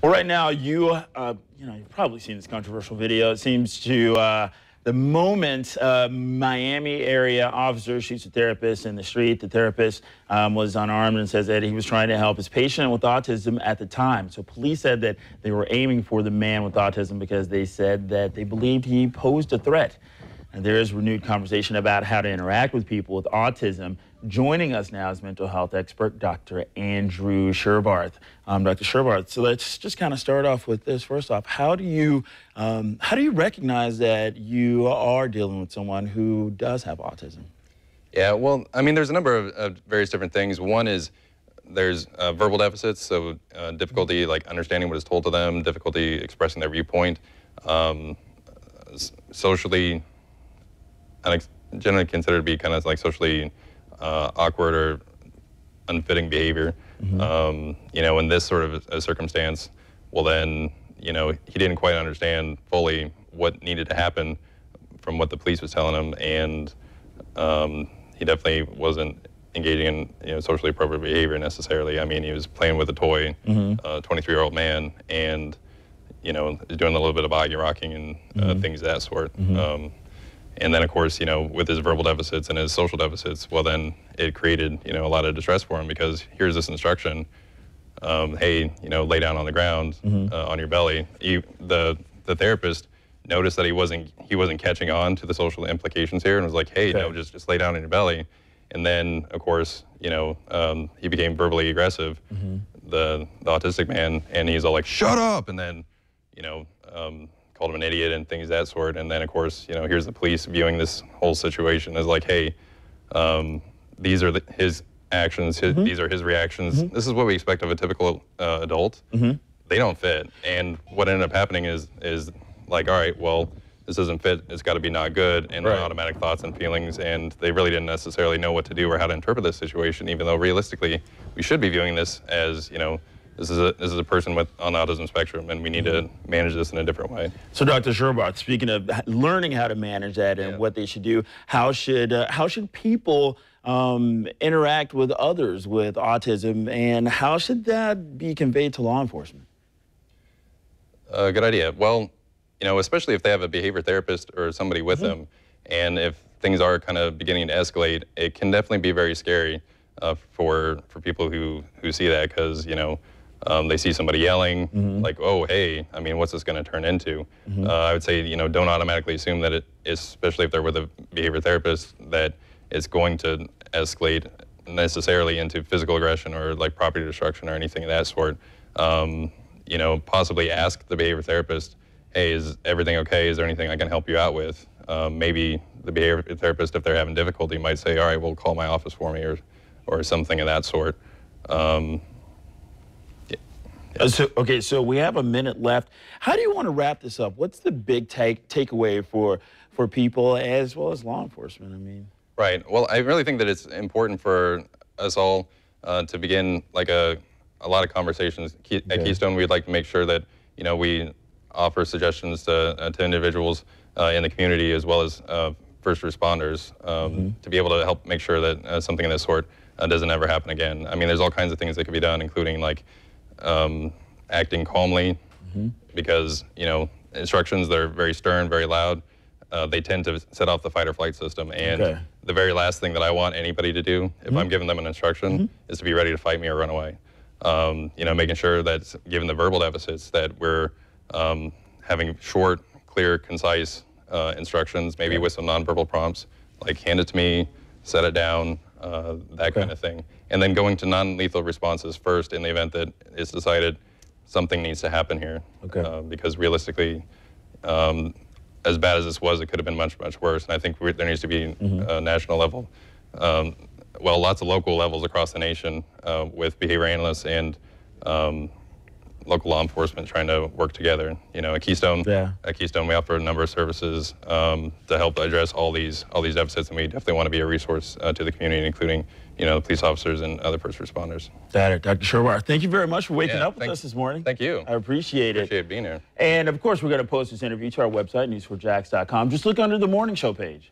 Well, right now, you've probably seen this controversial video. It seems to the moment Miami area officer shoots a therapist in the street. The therapist was unarmed and says that he was trying to help his patient with autism at the time. So police said that they were aiming for the man with autism because they said that they believed he posed a threat. And there is renewed conversation about how to interact with people with autism. Joining us now is mental health expert Dr. Andrew Sherbarth. Dr. Sherbarth, so let's just kind of start off with this. First off, how do you recognize that you are dealing with someone who does have autism? Yeah, well, I mean, there's a number of various different things. One is there's verbal deficits, so difficulty like understanding what is told to them, difficulty expressing their viewpoint, socially, generally considered to be kind of like socially awkward or unfitting behavior. Mm-hmm. In this sort of a circumstance, well then, he didn't quite understand fully what needed to happen from what the police was telling him, and he definitely wasn't engaging in socially appropriate behavior necessarily. I mean, he was playing with a toy, mm-hmm. A 23-year-old man, and is doing a little bit of body rocking and mm-hmm. Things of that sort. Mm-hmm. And then, of course, with his verbal deficits and his social deficits, well, then it created, a lot of distress for him, because here's this instruction, hey, lay down on the ground, mm-hmm. On your belly. The therapist noticed that he wasn't catching on to the social implications here, and was like, hey, okay. Just lay down on your belly. And then, of course, he became verbally aggressive, mm-hmm. the autistic man, and he's all like, shut up, and then, called him an idiot and things of that sort. And then, of course, here's the police viewing this whole situation as like, hey, these are his actions, mm-hmm. these are his reactions. Mm-hmm. This is what we expect of a typical adult. Mm-hmm. They don't fit. And what ended up happening is like, all right, well, this doesn't fit. It's got to be not good. And right. Automatic thoughts and feelings. And they really didn't necessarily know what to do or how to interpret this situation, even though realistically, we should be viewing this as, this is a person on the autism spectrum, and we need to manage this in a different way. So, Dr. Sherbarth, speaking of learning how to manage that and what they should do, how should people interact with others with autism, and how should that be conveyed to law enforcement? Good idea. Well, especially if they have a behavior therapist or somebody with mm-hmm. them, and if things are kind of beginning to escalate, it can definitely be very scary for people who see that, because they see somebody yelling, mm-hmm. like, oh, hey, I mean, what's this going to turn into? Mm-hmm. I would say, don't automatically assume that it is, especially if they're with a behavior therapist, that it's going to escalate necessarily into physical aggression or like property destruction or anything of that sort. Possibly ask the behavior therapist, hey, is everything okay? Is there anything I can help you out with? Maybe the behavior therapist, if they're having difficulty, might say, all right, well, call my office for me, or something of that sort. So we have a minute left. How do you want to wrap this up? What's the big takeaway for people as well as law enforcement? I mean, right. Well, I really think that it's important for us all to begin like a lot of conversations at Keystone. We'd like to make sure that we offer suggestions to individuals in the community, as well as first responders, mm-hmm. to be able to help make sure that something of this sort doesn't ever happen again. I mean, there's all kinds of things that can be done, including like acting calmly, mm-hmm. because instructions that are very stern, very loud, they tend to set off the fight or flight system. And the very last thing that I want anybody to do, if mm-hmm. I'm giving them an instruction, mm-hmm. is to be ready to fight me or run away. Making sure that, given the verbal deficits, that we're having short, clear, concise instructions, maybe with some nonverbal prompts, like hand it to me, set it down, that kind of thing. And then going to non-lethal responses first in the event that it's decided something needs to happen here. Because realistically, as bad as this was, it could have been much, much worse. And I think there needs to be a national level, lots of local levels across the nation with behavior analysts and local law enforcement trying to work together. At Keystone, we offer a number of services to help address all these deficits, and we definitely want to be a resource to the community, including police officers and other first responders. Dr. Sherbarth, thank you very much for waking up with us this morning. Thank you. I appreciate it. Appreciate being here. And of course, we're going to post this interview to our website, news4jax.com. Just look under the morning show page.